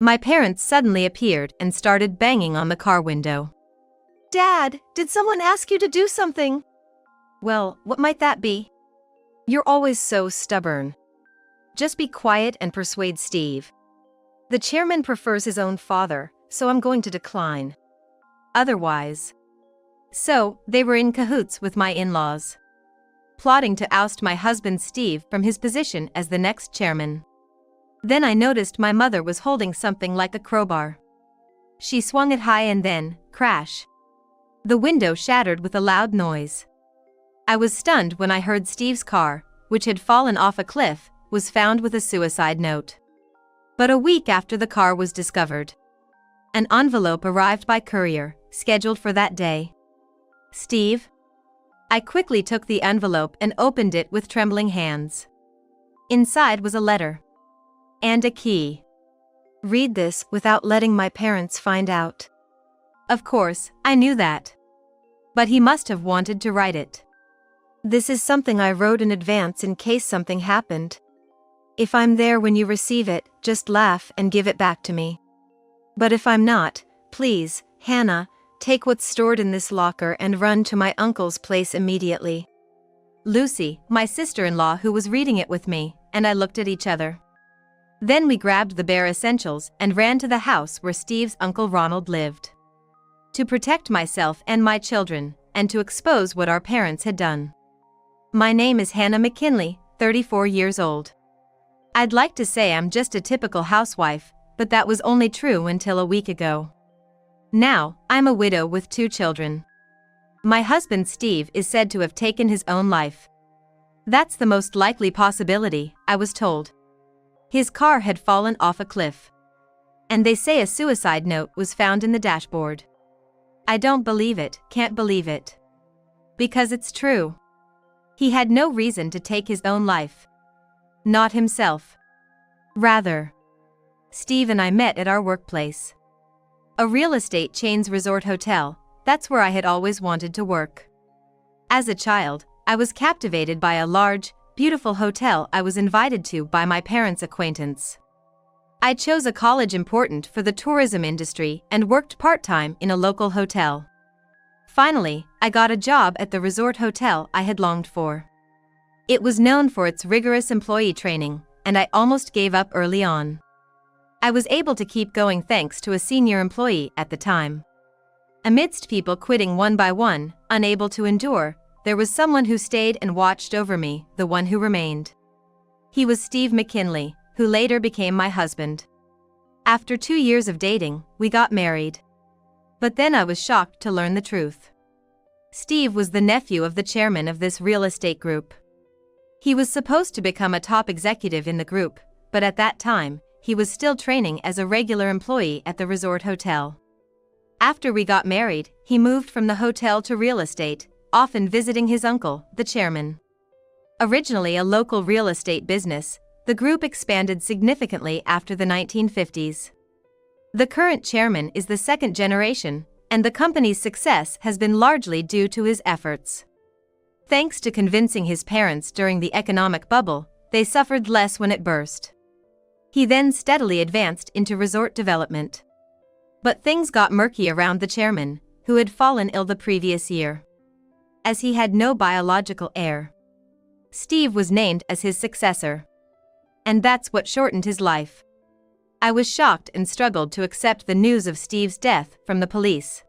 My parents suddenly appeared and started banging on the car window. Dad, did someone ask you to do something? Well, what might that be? You're always so stubborn. Just be quiet and persuade Steve. The chairman prefers his own father, so I'm going to decline. Otherwise. So, they were in cahoots with my in-laws, plotting to oust my husband Steve from his position as the next chairman. Then I noticed my mother was holding something like a crowbar. She swung it high and then, crash. The window shattered with a loud noise. I was stunned when I heard Steve's car, which had fallen off a cliff, was found with a suicide note. But a week after the car was discovered, an envelope arrived by courier, scheduled for that day. Steve? I quickly took the envelope and opened it with trembling hands. Inside was a letter. And a key. Read this without letting my parents find out. Of course, I knew that. But he must have wanted to write it. This is something I wrote in advance in case something happened. If I'm there when you receive it, just laugh and give it back to me. But if I'm not, please, Hannah, take what's stored in this locker and run to my uncle's place immediately. Lucy, my sister-in-law who was reading it with me, and I looked at each other. Then we grabbed the bare essentials and ran to the house where Steve's Uncle Ronald lived. To protect myself and my children, and to expose what our parents had done. My name is Hannah McKinley, 34 years old. I'd like to say I'm just a typical housewife, but that was only true until a week ago. Now, I'm a widow with 2 children. My husband Steve is said to have taken his own life. That's the most likely possibility, I was told. His car had fallen off a cliff. And they say a suicide note was found in the dashboard. I don't believe it, can't believe it. Because it's true. He had no reason to take his own life. Not himself. Rather. Steve and I met at our workplace. A real estate chain's resort hotel, that's where I had always wanted to work. As a child, I was captivated by a large, beautiful hotel I was invited to by my parents' acquaintance. I chose a college important for the tourism industry and worked part-time in a local hotel. Finally, I got a job at the resort hotel I had longed for. It was known for its rigorous employee training, and I almost gave up early on. I was able to keep going thanks to a senior employee at the time. Amidst people quitting one by one, unable to endure, there was someone who stayed and watched over me, the one who remained. He was Steve McKinley, who later became my husband. After 2 years of dating, we got married. But then I was shocked to learn the truth. Steve was the nephew of the chairman of this real estate group. He was supposed to become a top executive in the group, but at that time, he was still training as a regular employee at the resort hotel. After we got married, he moved from the hotel to real estate, often visiting his uncle, the chairman. Originally a local real estate business, the group expanded significantly after the 1950s. The current chairman is the second generation, and the company's success has been largely due to his efforts. Thanks to convincing his parents during the economic bubble, they suffered less when it burst. He then steadily advanced into resort development. But things got murky around the chairman, who had fallen ill the previous year. As he had no biological heir, Steve was named as his successor. And that's what shortened his life. I was shocked and struggled to accept the news of Steve's death from the police.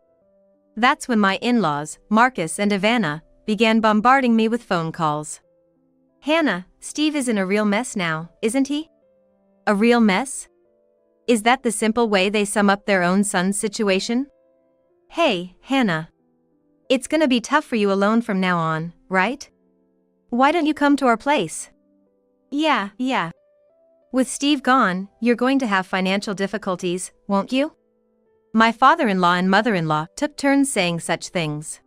That's when my in-laws, Marcus and Ivana, began bombarding me with phone calls. Hannah, Steve is in a real mess now, isn't he? A real mess? Is that the simple way they sum up their own son's situation? Hey, Hannah. It's gonna be tough for you alone from now on, right? Why don't you come to our place? Yeah. With Steve gone, you're going to have financial difficulties, won't you? My father-in-law and mother-in-law took turns saying such things.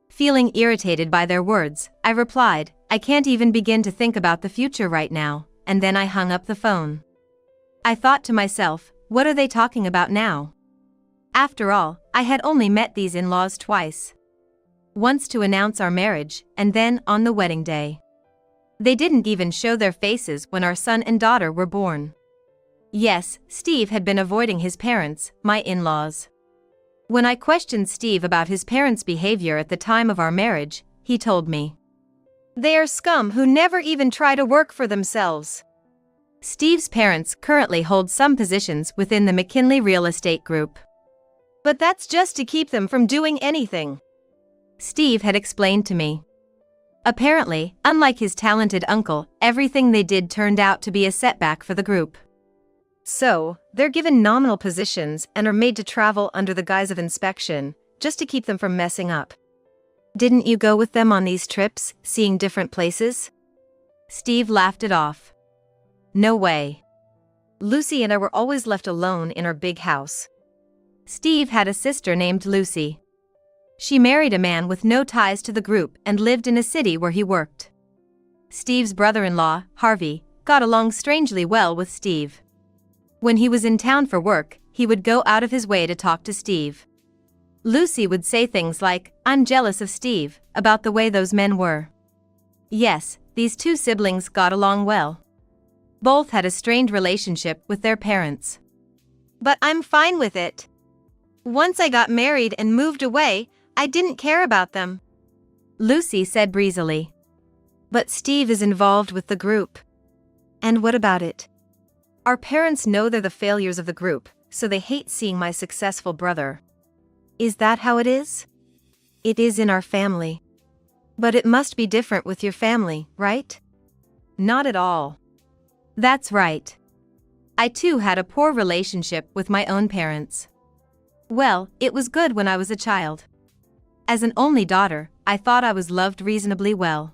Feeling irritated by their words, I replied, I can't even begin to think about the future right now, and then I hung up the phone. I thought to myself, what are they talking about now? After all, I had only met these in-laws twice. Once to announce our marriage, and then on the wedding day. They didn't even show their faces when our son and daughter were born. Yes, Steve had been avoiding his parents, my in-laws. When I questioned Steve about his parents' behavior at the time of our marriage, he told me, "They are scum who never even try to work for themselves." Steve's parents currently hold some positions within the McKinley Real Estate Group. "But that's just to keep them from doing anything," Steve had explained to me. Apparently, unlike his talented uncle, everything they did turned out to be a setback for the group. So, they're given nominal positions and are made to travel under the guise of inspection, just to keep them from messing up. Didn't you go with them on these trips, seeing different places? Steve laughed it off. No way. Lucy and I were always left alone in our big house. Steve had a sister named Lucy. She married a man with no ties to the group and lived in a city where he worked. Steve's brother-in-law, Harvey, got along strangely well with Steve. When he was in town for work, he would go out of his way to talk to Steve. Lucy would say things like, "I'm jealous of Steve," about the way those men were. Yes, these two siblings got along well. Both had a strained relationship with their parents. But I'm fine with it. Once I got married and moved away, I didn't care about them, Lucy said breezily. But Steve is involved with the group. And what about it? Our parents know they're the failures of the group, so they hate seeing my successful brother. Is that how it is? It is in our family. But it must be different with your family, right? Not at all. That's right. I too had a poor relationship with my own parents. Well, it was good when I was a child. As an only daughter, I thought I was loved reasonably well.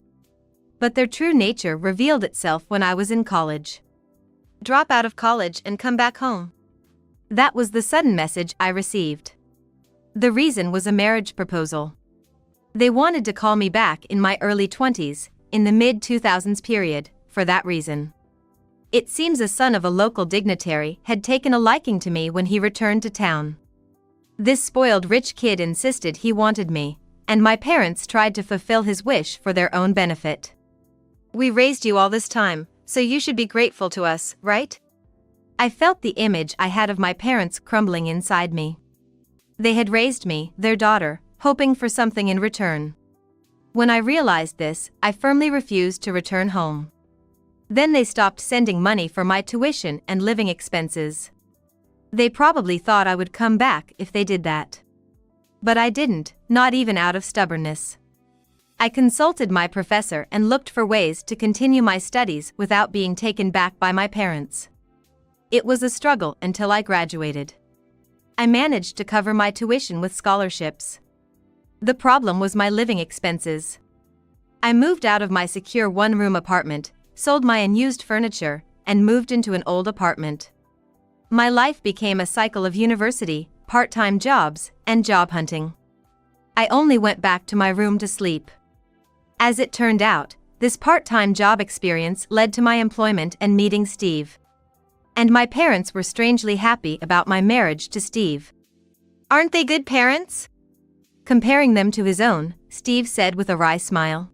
But their true nature revealed itself when I was in college. Drop out of college and come back home. That was the sudden message I received. The reason was a marriage proposal. They wanted to call me back in my early 20s, in the mid-2000s period, for that reason. It seems a son of a local dignitary had taken a liking to me when he returned to town. This spoiled rich kid insisted he wanted me, and my parents tried to fulfill his wish for their own benefit. We raised you all this time, so you should be grateful to us, right? I felt the image I had of my parents crumbling inside me. They had raised me, their daughter, hoping for something in return. When I realized this, I firmly refused to return home. Then they stopped sending money for my tuition and living expenses. They probably thought I would come back if they did that. But I didn't, not even out of stubbornness. I consulted my professor and looked for ways to continue my studies without being taken back by my parents. It was a struggle until I graduated. I managed to cover my tuition with scholarships. The problem was my living expenses. I moved out of my secure one-room apartment, sold my unused furniture, and moved into an old apartment. My life became a cycle of university, part-time jobs, and job hunting. I only went back to my room to sleep. As it turned out, this part-time job experience led to my employment and meeting Steve. And my parents were strangely happy about my marriage to Steve. Aren't they good parents? Comparing them to his own, Steve said with a wry smile.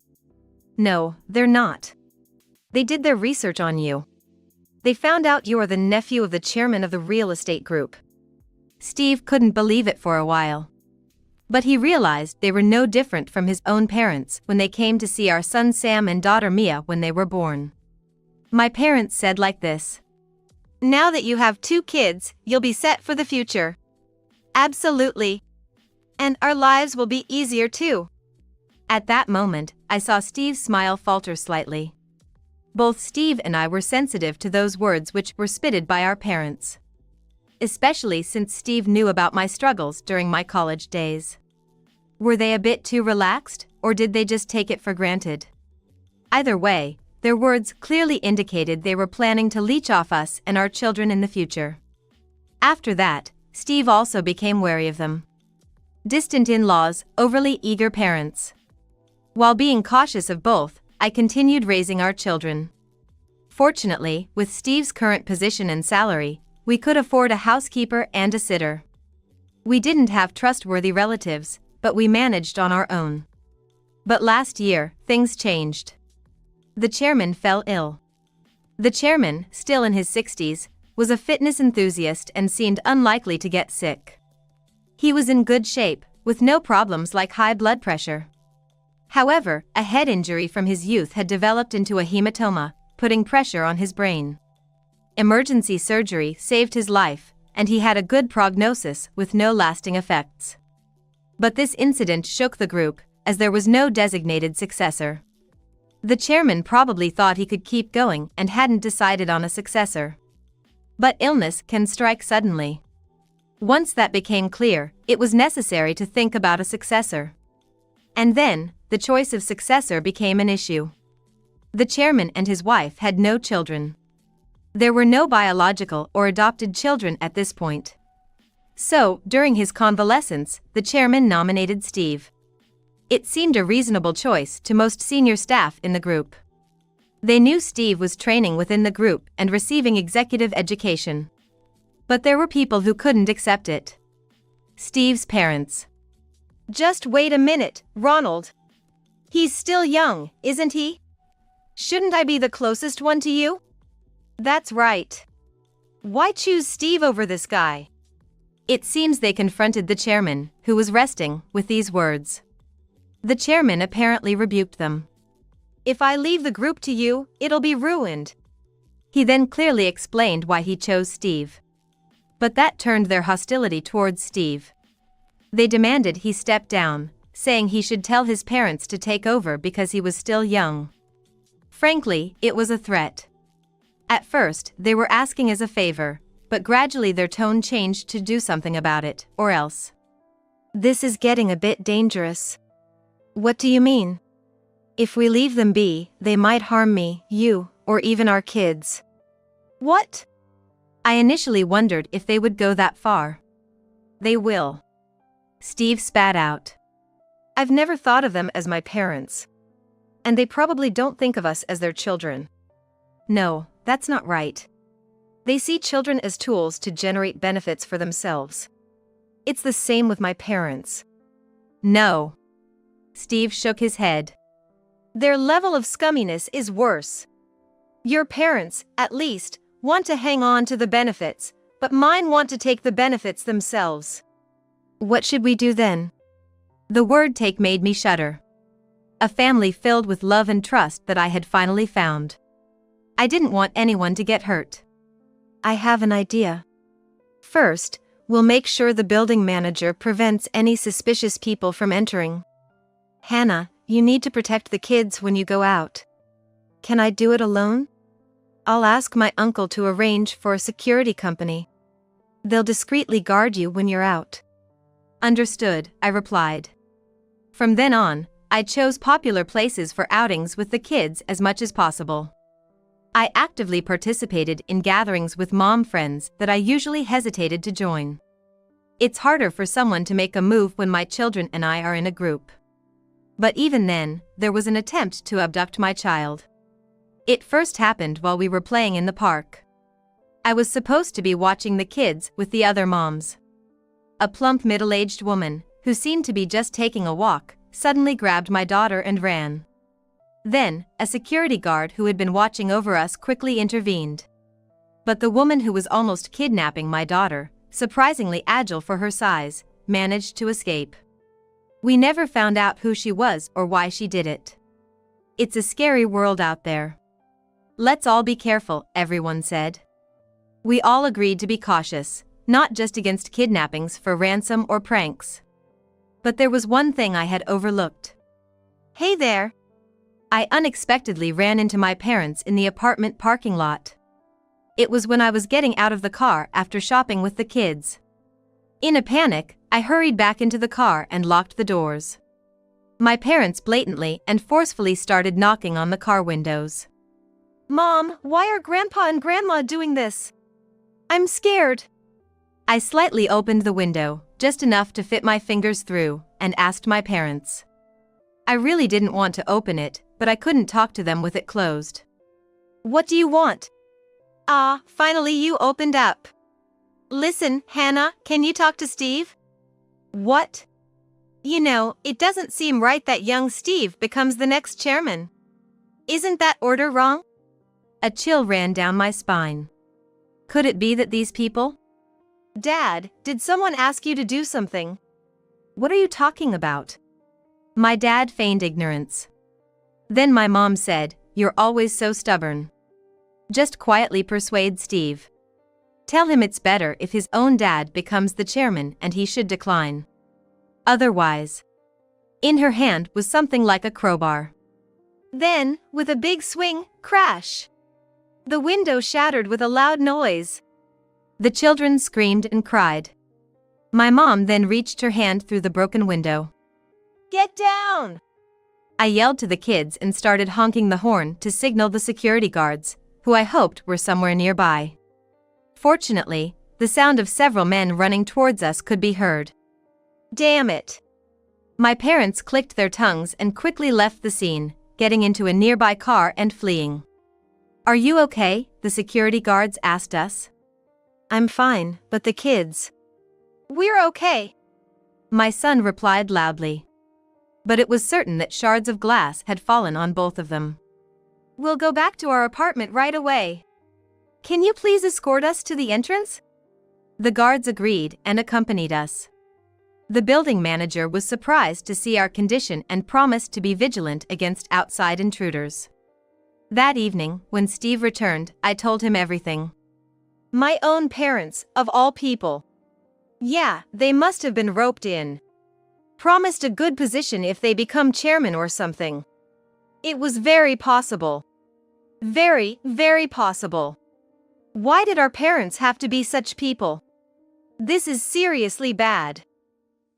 No, they're not. They did their research on you. They found out you are the nephew of the chairman of the real estate group. Steve couldn't believe it for a while. But he realized they were no different from his own parents when they came to see our son Sam and daughter Mia when they were born. My parents said like this. Now that you have 2 kids, you'll be set for the future. Absolutely. And our lives will be easier too. At that moment, I saw Steve's smile falter slightly. Both Steve and I were sensitive to those words which were spitted by our parents. Especially since Steve knew about my struggles during my college days. Were they a bit too relaxed, or did they just take it for granted? Either way, their words clearly indicated they were planning to leech off us and our children in the future. After that, Steve also became wary of them. Distant in-laws, overly eager parents. While being cautious of both, I continued raising our children. Fortunately, with Steve's current position and salary, we could afford a housekeeper and a sitter. We didn't have trustworthy relatives, but we managed on our own. But last year, things changed. The chairman fell ill. The chairman, still in his 60s, was a fitness enthusiast and seemed unlikely to get sick. He was in good shape, with no problems like high blood pressure. However, a head injury from his youth had developed into a hematoma, putting pressure on his brain. Emergency surgery saved his life, and he had a good prognosis with no lasting effects. But this incident shook the group, as there was no designated successor. The chairman probably thought he could keep going and hadn't decided on a successor. But illness can strike suddenly. Once that became clear, it was necessary to think about a successor. And then, the choice of successor became an issue. The chairman and his wife had no children. There were no biological or adopted children at this point. So, during his convalescence, the chairman nominated Steve. It seemed a reasonable choice to most senior staff in the group. They knew Steve was training within the group and receiving executive education. But there were people who couldn't accept it. Steve's parents. Just wait a minute, Ronald. He's still young, isn't he? Shouldn't I be the closest one to you? That's right. Why choose Steve over this guy? It seems they confronted the chairman, who was resting, with these words. The chairman apparently rebuked them. If I leave the group to you, it'll be ruined. He then clearly explained why he chose Steve. But that turned their hostility towards Steve. They demanded he step down, saying he should tell his parents to take over because he was still young. Frankly, it was a threat. At first, they were asking as a favor, but gradually their tone changed to do something about it, or else. This is getting a bit dangerous. What do you mean? If we leave them be, they might harm me, you, or even our kids. What? I initially wondered if they would go that far. They will. Steve spat out. I've never thought of them as my parents. And they probably don't think of us as their children. No, that's not right. They see children as tools to generate benefits for themselves. It's the same with my parents. No. Steve shook his head. Their level of scumminess is worse. Your parents, at least, want to hang on to the benefits, but mine want to take the benefits themselves. What should we do then? The word take made me shudder. A family filled with love and trust that I had finally found. I didn't want anyone to get hurt. I have an idea. First, we'll make sure the building manager prevents any suspicious people from entering. Hannah, you need to protect the kids when you go out. Can I do it alone? I'll ask my uncle to arrange for a security company. They'll discreetly guard you when you're out. Understood, I replied. From then on, I chose popular places for outings with the kids as much as possible. I actively participated in gatherings with mom friends that I usually hesitated to join. It's harder for someone to make a move when my children and I are in a group. But even then, there was an attempt to abduct my child. It first happened while we were playing in the park. I was supposed to be watching the kids with the other moms. A plump middle-aged woman, who seemed to be just taking a walk, suddenly grabbed my daughter and ran. Then, a security guard who had been watching over us quickly intervened. But the woman who was almost kidnapping my daughter, surprisingly agile for her size, managed to escape. We never found out who she was or why she did it. It's a scary world out there. Let's all be careful, everyone said. We all agreed to be cautious, not just against kidnappings for ransom or pranks. But there was one thing I had overlooked. Hey there! I unexpectedly ran into my parents in the apartment parking lot. It was when I was getting out of the car after shopping with the kids. In a panic, I hurried back into the car and locked the doors. My parents blatantly and forcefully started knocking on the car windows. Mom, why are Grandpa and Grandma doing this? I'm scared. I slightly opened the window, just enough to fit my fingers through, and asked my parents. I really didn't want to open it, but I couldn't talk to them with it closed. What do you want? Ah, finally you opened up. Listen, Hannah, can you talk to Steve? What? You know, it doesn't seem right that young Steve becomes the next chairman. Isn't that order wrong? A chill ran down my spine. Could it be that these people? Dad, did someone ask you to do something? What are you talking about? My dad feigned ignorance. Then my mom said, "You're always so stubborn. Just quietly persuade Steve. Tell him it's better if his own dad becomes the chairman and he should decline. Otherwise." In her hand was something like a crowbar. Then, with a big swing, crash! The window shattered with a loud noise. The children screamed and cried. My mom then reached her hand through the broken window. "Get down!" I yelled to the kids and started honking the horn to signal the security guards, who I hoped were somewhere nearby. Fortunately, the sound of several men running towards us could be heard. Damn it! My parents clicked their tongues and quickly left the scene, getting into a nearby car and fleeing. "Are you okay?" the security guards asked us. "I'm fine, but the kids." "We're okay," my son replied loudly. But it was certain that shards of glass had fallen on both of them. "We'll go back to our apartment right away. Can you please escort us to the entrance?" The guards agreed and accompanied us. The building manager was surprised to see our condition and promised to be vigilant against outside intruders. That evening, when Steve returned, I told him everything. My own parents, of all people. Yeah, they must have been roped in. Promised a good position if they become chairman or something. It was very possible. Very, very possible. Why did our parents have to be such people? This is seriously bad.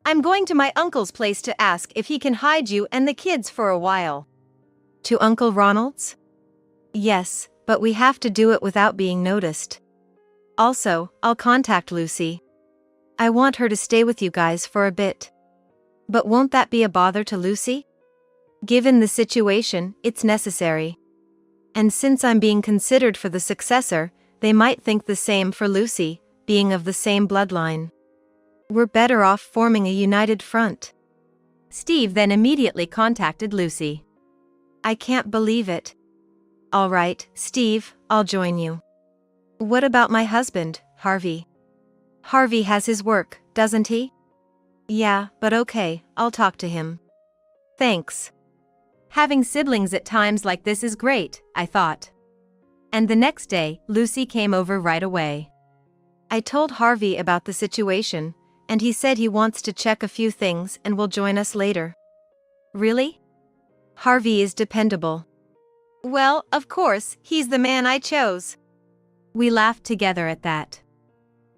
I'm going to my uncle's place to ask if he can hide you and the kids for a while. To Uncle Ronald's? Yes, but we have to do it without being noticed. Also, I'll contact Lucy. I want her to stay with you guys for a bit. But won't that be a bother to Lucy? Given the situation, it's necessary. And since I'm being considered for the successor, they might think the same for Lucy, being of the same bloodline. We're better off forming a united front. Steve then immediately contacted Lucy. I can't believe it. All right, Steve, I'll join you. What about my husband, Harvey? Harvey has his work, doesn't he? Yeah, but okay, I'll talk to him. Thanks. Having siblings at times like this is great, I thought. And the next day, Lucy came over right away. I told Harvey about the situation, and he said he wants to check a few things and will join us later. Really? Harvey is dependable. Well, of course, he's the man I chose. We laughed together at that.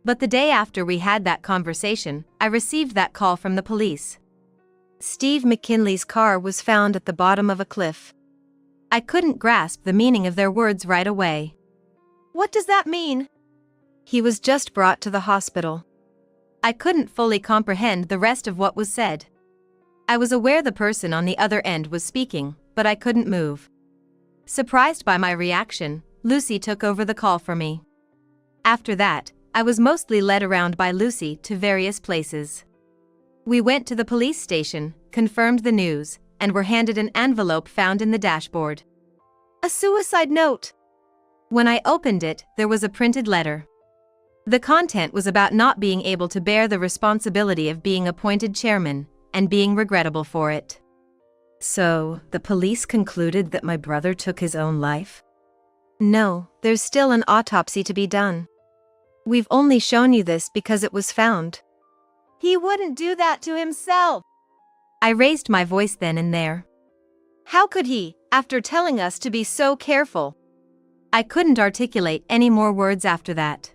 But the day after we had that conversation, I received that call from the police. Steve McKinley's car was found at the bottom of a cliff. I couldn't grasp the meaning of their words right away. What does that mean? He was just brought to the hospital. I couldn't fully comprehend the rest of what was said. I was aware the person on the other end was speaking, but I couldn't move. Surprised by my reaction, Lucy took over the call for me. After that, I was mostly led around by Lucy to various places. We went to the police station, confirmed the news, and were handed an envelope found in the dashboard. A suicide note. When I opened it, there was a printed letter. The content was about not being able to bear the responsibility of being appointed chairman, and being regrettable for it. So, the police concluded that my brother took his own life? No, there's still an autopsy to be done. We've only shown you this because it was found. He wouldn't do that to himself. I raised my voice then and there. How could he, after telling us to be so careful? I couldn't articulate any more words after that.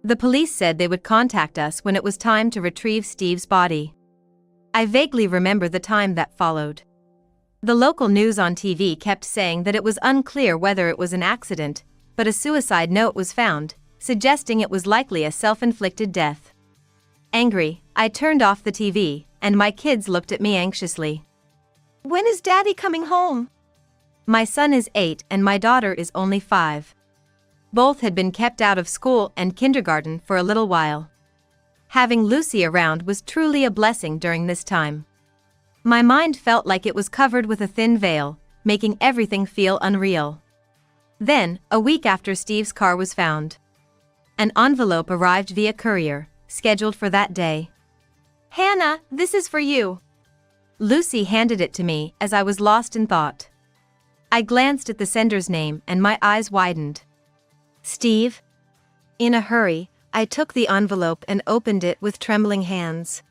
The police said they would contact us when it was time to retrieve Steve's body. I vaguely remember the time that followed. The local news on TV kept saying that it was unclear whether it was an accident, but a suicide note was found, suggesting it was likely a self-inflicted death. Angry, I turned off the TV, and my kids looked at me anxiously. When is Daddy coming home? My son is 8 and my daughter is only 5. Both had been kept out of school and kindergarten for a little while. Having Lucy around was truly a blessing during this time. My mind felt like it was covered with a thin veil, making everything feel unreal. Then, a week after Steve's car was found. An envelope arrived via courier, scheduled for that day. Hannah, this is for you. Lucy handed it to me as I was lost in thought. I glanced at the sender's name and my eyes widened. Steve? In a hurry, I took the envelope and opened it with trembling hands.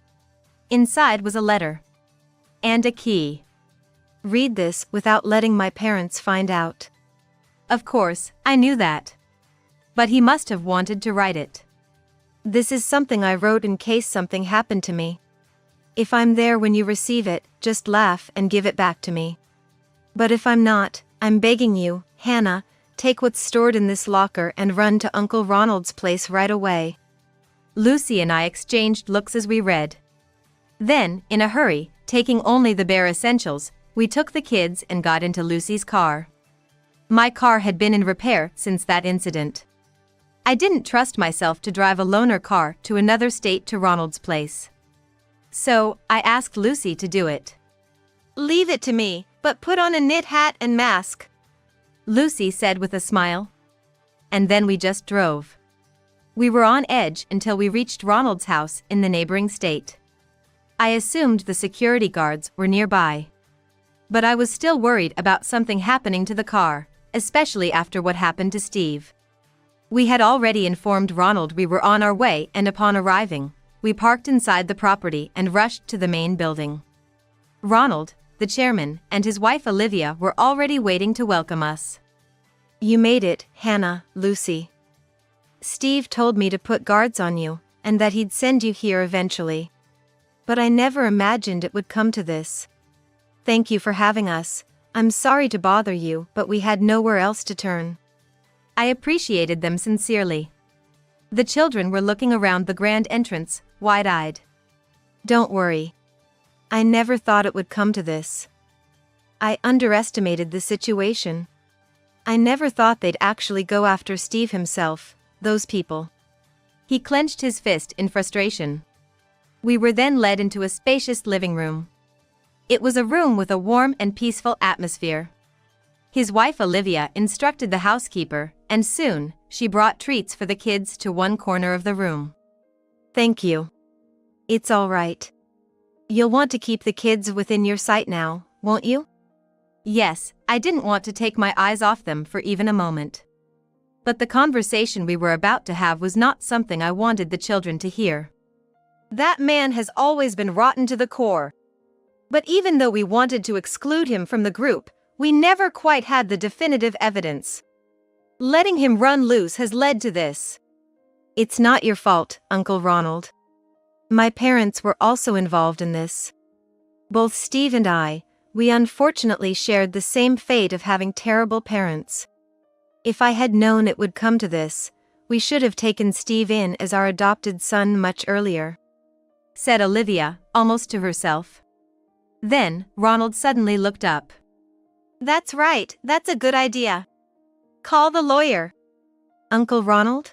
Inside was a letter. And a key. Read this without letting my parents find out. Of course, I knew that. But he must have wanted to write it. This is something I wrote in case something happened to me. If I'm there when you receive it, just laugh and give it back to me. But if I'm not, I'm begging you, Hannah, take what's stored in this locker and run to Uncle Ronald's place right away. Lucy and I exchanged looks as we read. Then, in a hurry, taking only the bare essentials, we took the kids and got into Lucy's car. My car had been in repair since that incident. I didn't trust myself to drive a loaner car to another state to Ronald's place. So, I asked Lucy to do it. Leave it to me, but put on a knit hat and mask, Lucy said with a smile. And then we just drove. We were on edge until we reached Ronald's house in the neighboring state. I assumed the security guards were nearby. But I was still worried about something happening to the car, especially after what happened to Steve. We had already informed Ronald we were on our way, and upon arriving, we parked inside the property and rushed to the main building. Ronald, the chairman, and his wife Olivia were already waiting to welcome us. You made it, Hannah, Lucy. Steve told me to put guards on you, and that he'd send you here eventually. But I never imagined it would come to this. Thank you for having us. I'm sorry to bother you, but we had nowhere else to turn. I appreciated them sincerely. The children were looking around the grand entrance, wide-eyed. Don't worry. I never thought it would come to this. I underestimated the situation. I never thought they'd actually go after Steve himself, those people. He clenched his fist in frustration. We were then led into a spacious living room. It was a room with a warm and peaceful atmosphere. His wife Olivia instructed the housekeeper, and soon, she brought treats for the kids to one corner of the room. Thank you. It's all right. You'll want to keep the kids within your sight now, won't you? Yes, I didn't want to take my eyes off them for even a moment. But the conversation we were about to have was not something I wanted the children to hear. That man has always been rotten to the core. But even though we wanted to exclude him from the group, we never quite had the definitive evidence. Letting him run loose has led to this. It's not your fault, Uncle Ronald. My parents were also involved in this. Both Steve and I, we unfortunately shared the same fate of having terrible parents. If I had known it would come to this, we should have taken Steve in as our adopted son much earlier, said Olivia, almost to herself. Then, Ronald suddenly looked up. That's right, that's a good idea. Call the lawyer. Uncle Ronald?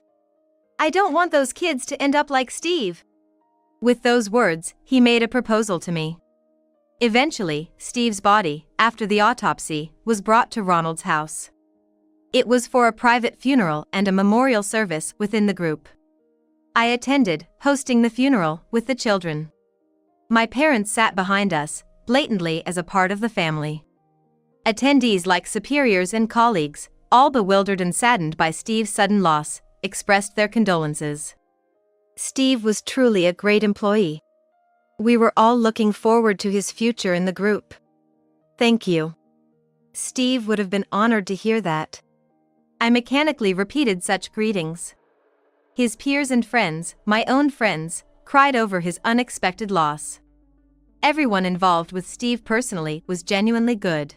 I don't want those kids to end up like Steve. With those words, he made a proposal to me. Eventually, Steve's body, after the autopsy, was brought to Ronald's house. It was for a private funeral and a memorial service within the group. I attended, hosting the funeral with the children. My parents sat behind us, blatantly as a part of the family. Attendees like superiors and colleagues, all bewildered and saddened by Steve's sudden loss, expressed their condolences. Steve was truly a great employee. We were all looking forward to his future in the group. Thank you. Steve would have been honored to hear that. I mechanically repeated such greetings. His peers and friends, my own friends, cried over his unexpected loss. Everyone involved with Steve personally was genuinely good.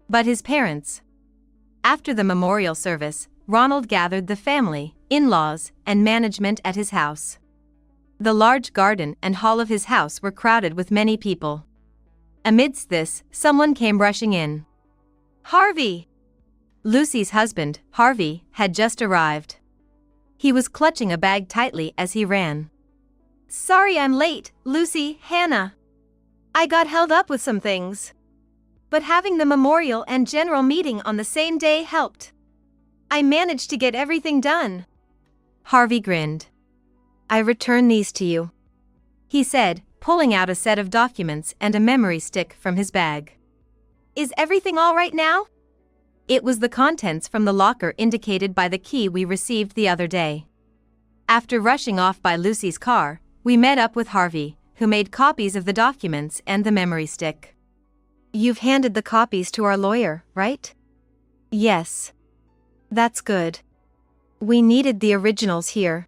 But his parents. After the memorial service, Ronald gathered the family, in-laws, and management at his house. The large garden and hall of his house were crowded with many people. Amidst this, someone came rushing in. Harvey! Lucy's husband, Harvey, had just arrived. He was clutching a bag tightly as he ran. Sorry I'm late, Lucy, Hannah. I got held up with some things. But having the memorial and general meeting on the same day helped. I managed to get everything done. Harvey grinned. I return these to you, he said, pulling out a set of documents and a memory stick from his bag. Is everything all right now? It was the contents from the locker indicated by the key we received the other day. After rushing off by Lucy's car, we met up with Harvey, who made copies of the documents and the memory stick. You've handed the copies to our lawyer, right? Yes. That's good. We needed the originals here.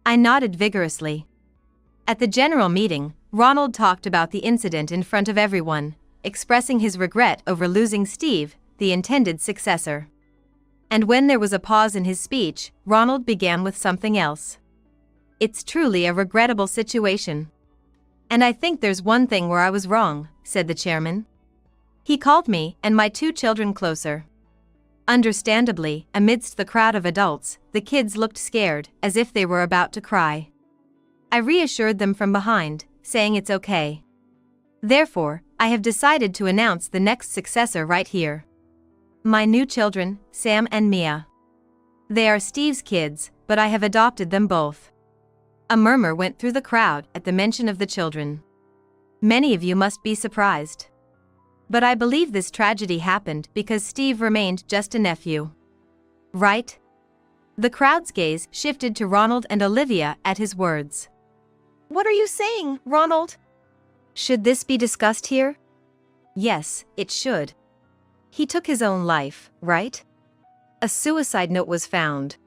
I nodded vigorously. At the general meeting, Ronald talked about the incident in front of everyone, expressing his regret over losing Steve, the intended successor. And when there was a pause in his speech, Ronald began with something else. It's truly a regrettable situation. And I think there's one thing where I was wrong, said the chairman. He called me and my 2 children closer. Understandably, amidst the crowd of adults, the kids looked scared, as if they were about to cry. I reassured them from behind, saying it's okay. Therefore, I have decided to announce the next successor right here. My new children, Sam and Mia. They are Steve's kids, but I have adopted them both. A murmur went through the crowd at the mention of the children. Many of you must be surprised. But I believe this tragedy happened because Steve remained just a nephew. Right? The crowd's gaze shifted to Ronald and Olivia at his words. What are you saying, Ronald? Should this be discussed here? Yes, it should. He took his own life, right? A suicide note was found.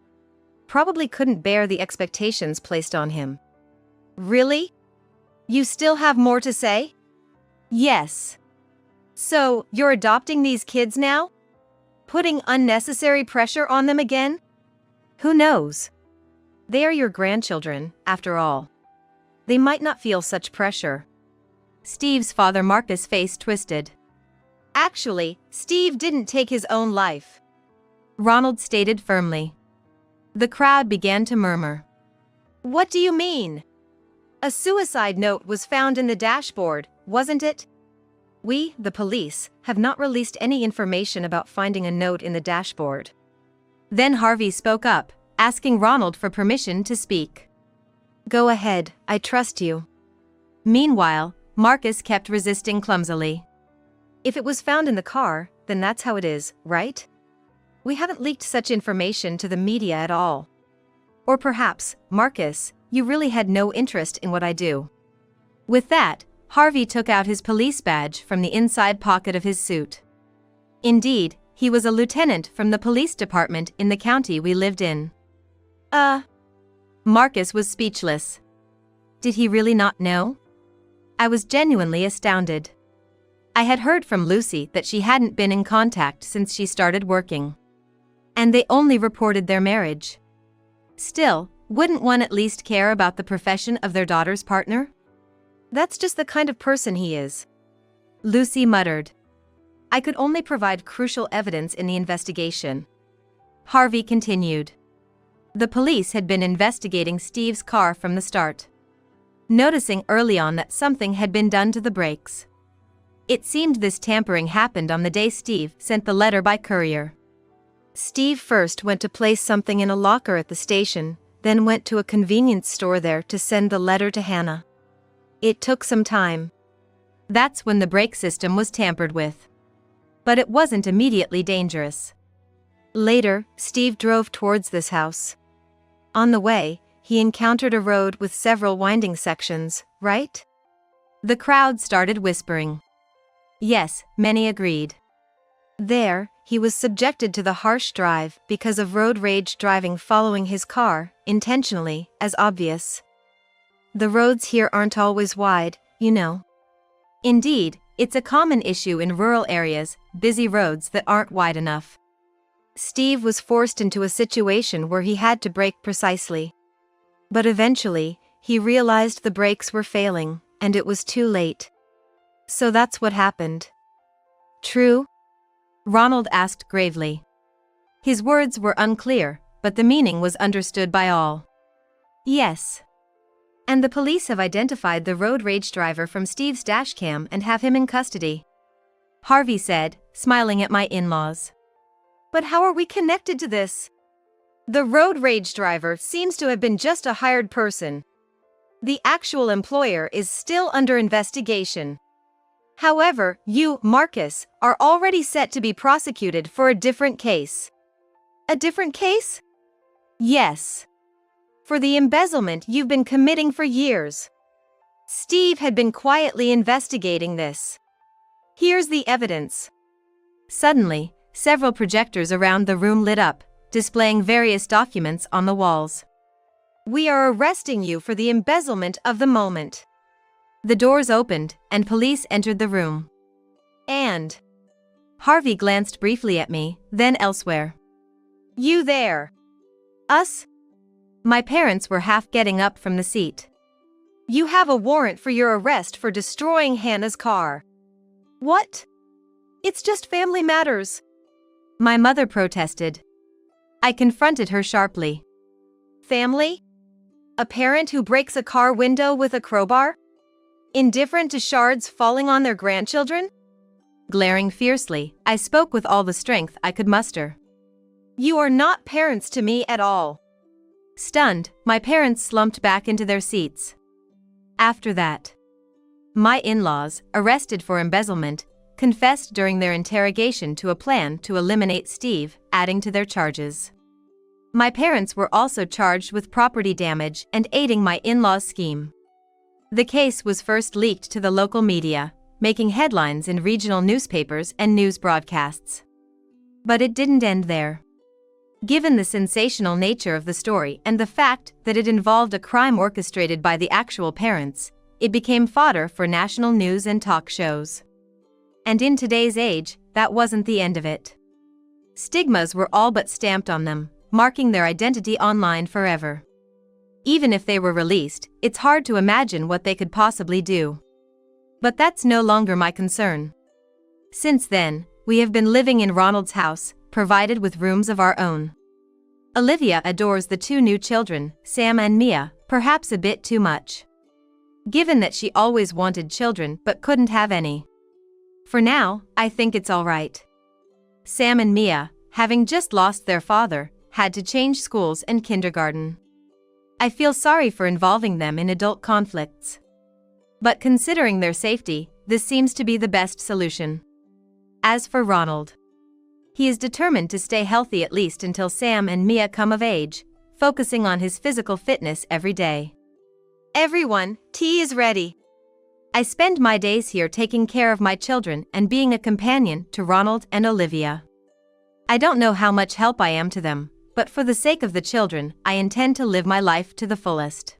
Probably couldn't bear the expectations placed on him. Really? You still have more to say? Yes. So, you're adopting these kids now? Putting unnecessary pressure on them again? Who knows? They are your grandchildren, after all. They might not feel such pressure. Steve's father Marcus' face twisted. Actually, Steve didn't take his own life, Ronald stated firmly. The crowd began to murmur. What do you mean? A suicide note was found in the dashboard, wasn't it? We, the police, have not released any information about finding a note in the dashboard. Then Harvey spoke up, asking Ronald for permission to speak. Go ahead, I trust you. Meanwhile, Marcus kept resisting clumsily. If it was found in the car, then that's how it is, right? We haven't leaked such information to the media at all. Or perhaps, Marcus, you really had no interest in what I do. With that, Harvey took out his police badge from the inside pocket of his suit. Indeed, he was a lieutenant from the police department in the county we lived in. Marcus was speechless. Did he really not know? I was genuinely astounded. I had heard from Lucy that she hadn't been in contact since she started working. And they only reported their marriage. Still, wouldn't one at least care about the profession of their daughter's partner? That's just the kind of person he is. Lucy muttered. I could only provide crucial evidence in the investigation. Harvey continued. The police had been investigating Steve's car from the start, noticing early on that something had been done to the brakes. It seemed this tampering happened on the day Steve sent the letter by courier. Steve first went to place something in a locker at the station, then went to a convenience store there to send the letter to Hannah. It took some time. That's when the brake system was tampered with. But it wasn't immediately dangerous. Later, Steve drove towards this house. On the way, he encountered a road with several winding sections, right? The crowd started whispering. Yes, many agreed. There, he was subjected to the harsh drive because of road rage driving following his car, intentionally, as obvious. The roads here aren't always wide, you know. Indeed, it's a common issue in rural areas, busy roads that aren't wide enough. Steve was forced into a situation where he had to brake precisely. But eventually, he realized the brakes were failing, and it was too late. So that's what happened. True? Ronald asked gravely. His words were unclear, but the meaning was understood by all. Yes. And the police have identified the road rage driver from Steve's dashcam and have him in custody, Harvey said, smiling at my in-laws. But how are we connected to this? The road rage driver seems to have been just a hired person. The actual employer is still under investigation. However, you, Marcus, are already set to be prosecuted for a different case. A different case? Yes. For the embezzlement you've been committing for years. Steve had been quietly investigating this. Here's the evidence. Suddenly, several projectors around the room lit up, displaying various documents on the walls. We are arresting you for the embezzlement of the moment. The doors opened, and police entered the room. And Harvey glanced briefly at me, then elsewhere. You there? Us? My parents were half getting up from the seat. You have a warrant for your arrest for destroying Hannah's car. What? It's just family matters. My mother protested. I confronted her sharply. Family? A parent who breaks a car window with a crowbar? Indifferent to shards falling on their grandchildren? Glaring fiercely, I spoke with all the strength I could muster. You are not parents to me at all. Stunned, my parents slumped back into their seats. After that, my in-laws, arrested for embezzlement, confessed during their interrogation to a plan to eliminate Steve, adding to their charges. My parents were also charged with property damage and aiding my in-laws' scheme. The case was first leaked to the local media, making headlines in regional newspapers and news broadcasts. But it didn't end there. Given the sensational nature of the story and the fact that it involved a crime orchestrated by the actual parents, it became fodder for national news and talk shows. And in today's age, that wasn't the end of it. Stigmas were all but stamped on them, marking their identity online forever. Even if they were released, it's hard to imagine what they could possibly do. But that's no longer my concern. Since then, we have been living in Ronald's house, provided with rooms of our own. Olivia adores the two new children, Sam and Mia, perhaps a bit too much. Given that she always wanted children but couldn't have any. For now, I think it's all right. Sam and Mia, having just lost their father, had to change schools and kindergarten. I feel sorry for involving them in adult conflicts. But considering their safety, this seems to be the best solution. As for Ronald, he is determined to stay healthy at least until Sam and Mia come of age, focusing on his physical fitness every day. Everyone, tea is ready. I spend my days here taking care of my children and being a companion to Ronald and Olivia. I don't know how much help I am to them, but for the sake of the children, I intend to live my life to the fullest.